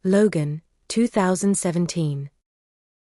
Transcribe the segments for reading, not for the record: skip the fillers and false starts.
LOGAN, 2017.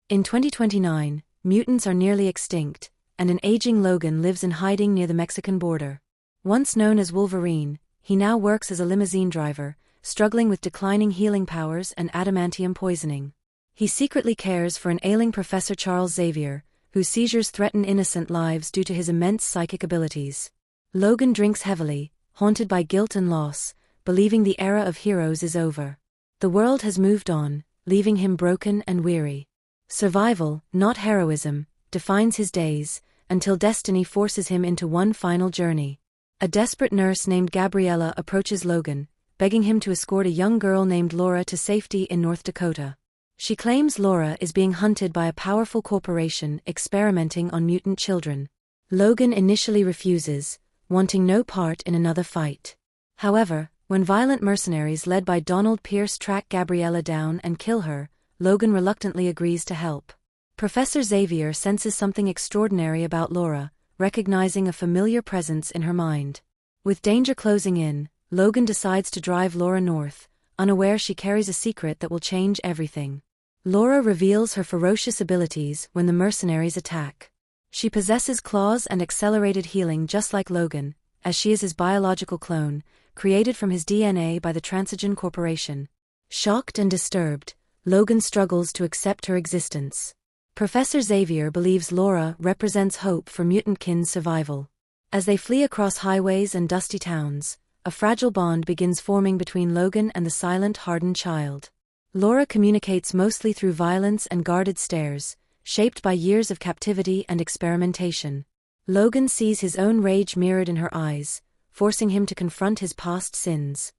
In 2029, mutants are nearly extinct, and an aging Logan lives in hiding near the Mexican border. Once known as Wolverine, he now works as a limousine driver, struggling with declining healing powers and adamantium poisoning. He secretly cares for an ailing Professor Charles Xavier, whose seizures threaten innocent lives due to his immense psychic abilities. Logan drinks heavily, haunted by guilt and loss, believing the era of heroes is over. The world has moved on, leaving him broken and weary. Survival, not heroism, defines his days, until destiny forces him into one final journey. A desperate nurse named Gabriella approaches Logan, begging him to escort a young girl named Laura to safety in North Dakota. She claims Laura is being hunted by a powerful corporation experimenting on mutant children. Logan initially refuses, wanting no part in another fight. However, when violent mercenaries led by Donald Pierce track Gabriella down and kill her, Logan reluctantly agrees to help. Professor Xavier senses something extraordinary about Laura, recognizing a familiar presence in her mind. With danger closing in, Logan decides to drive Laura north, unaware she carries a secret that will change everything. Laura reveals her ferocious abilities when the mercenaries attack. She possesses claws and accelerated healing just like Logan, as she is his biological clone, created from his DNA by the Transigen Corporation. Shocked and disturbed, Logan struggles to accept her existence. Professor Xavier believes Laura represents hope for mutant-kin's survival. As they flee across highways and dusty towns, a fragile bond begins forming between Logan and the silent, hardened child. Laura communicates mostly through violence and guarded stares, shaped by years of captivity and experimentation. Logan sees his own rage mirrored in her eyes, forcing him to confront his past sins.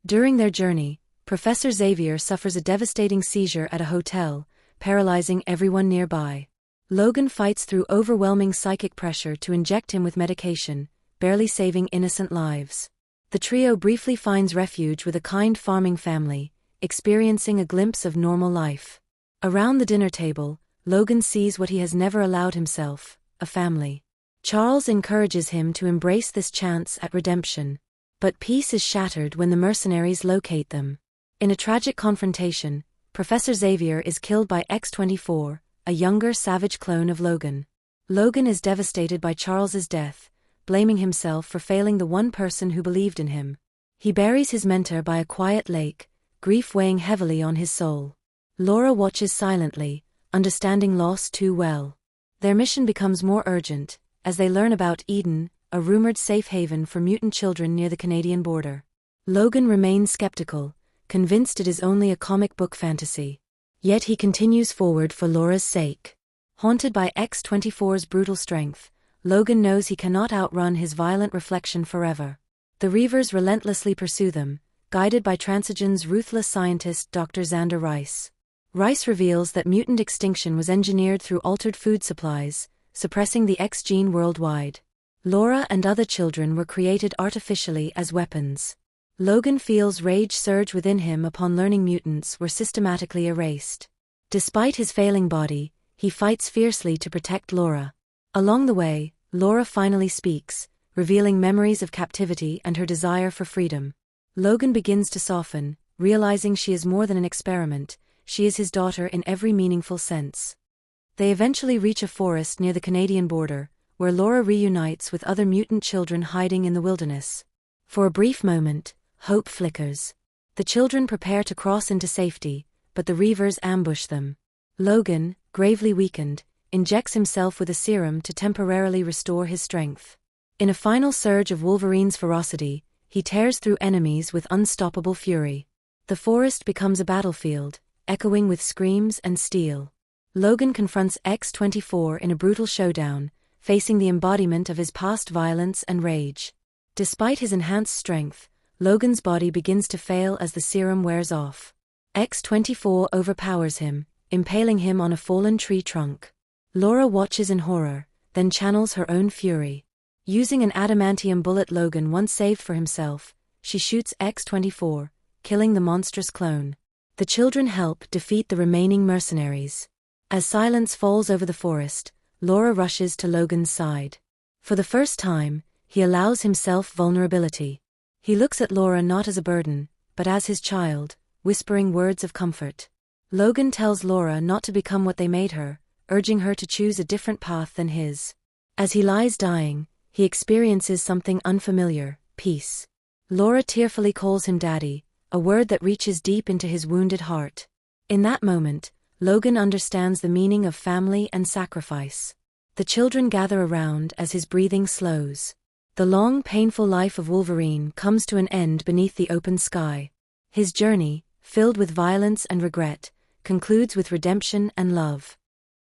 During their journey, Professor Xavier suffers a devastating seizure at a hotel, paralyzing everyone nearby. Logan fights through overwhelming psychic pressure to inject him with medication, barely saving innocent lives. The trio briefly finds refuge with a kind farming family, experiencing a glimpse of normal life. Around the dinner table, Logan sees what he has never allowed himself, a family. Charles encourages him to embrace this chance at redemption. But peace is shattered when the mercenaries locate them. In a tragic confrontation, Professor Xavier is killed by X-24, a younger savage clone of Logan. Logan is devastated by Charles's death, blaming himself for failing the one person who believed in him. He buries his mentor by a quiet lake, grief weighing heavily on his soul. Laura watches silently, understanding loss too well. Their mission becomes more urgent, as they learn about Eden, a rumored safe haven for mutant children near the Canadian border. Logan remains skeptical, convinced it is only a comic book fantasy. Yet he continues forward for Laura's sake. Haunted by X-24's brutal strength, Logan knows he cannot outrun his violent reflection forever. The Reavers relentlessly pursue them, guided by Transigen's ruthless scientist Dr. Xander Rice. Rice reveals that mutant extinction was engineered through altered food supplies, suppressing the X gene worldwide. Laura and other children were created artificially as weapons. Logan feels rage surge within him upon learning mutants were systematically erased. Despite his failing body, he fights fiercely to protect Laura. Along the way, Laura finally speaks, revealing memories of captivity and her desire for freedom. Logan begins to soften, realizing she is more than an experiment, she is his daughter in every meaningful sense. They eventually reach a forest near the Canadian border, where Laura reunites with other mutant children hiding in the wilderness. For a brief moment, hope flickers. The children prepare to cross into safety, but the Reavers ambush them. Logan, gravely weakened, injects himself with a serum to temporarily restore his strength. In a final surge of Wolverine's ferocity, he tears through enemies with unstoppable fury. The forest becomes a battlefield, echoing with screams and steel. Logan confronts X-24 in a brutal showdown, facing the embodiment of his past violence and rage. Despite his enhanced strength, Logan's body begins to fail as the serum wears off. X-24 overpowers him, impaling him on a fallen tree trunk. Laura watches in horror, then channels her own fury. Using an adamantium bullet Logan once saved for himself, she shoots X-24, killing the monstrous clone. The children help defeat the remaining mercenaries. As silence falls over the forest, Laura rushes to Logan's side. For the first time, he allows himself vulnerability. He looks at Laura not as a burden, but as his child, whispering words of comfort. Logan tells Laura not to become what they made her, urging her to choose a different path than his. As he lies dying, he experiences something unfamiliar: peace. Laura tearfully calls him Daddy, a word that reaches deep into his wounded heart. In that moment, Logan understands the meaning of family and sacrifice. The children gather around as his breathing slows. The long, painful life of Wolverine comes to an end beneath the open sky. His journey, filled with violence and regret, concludes with redemption and love.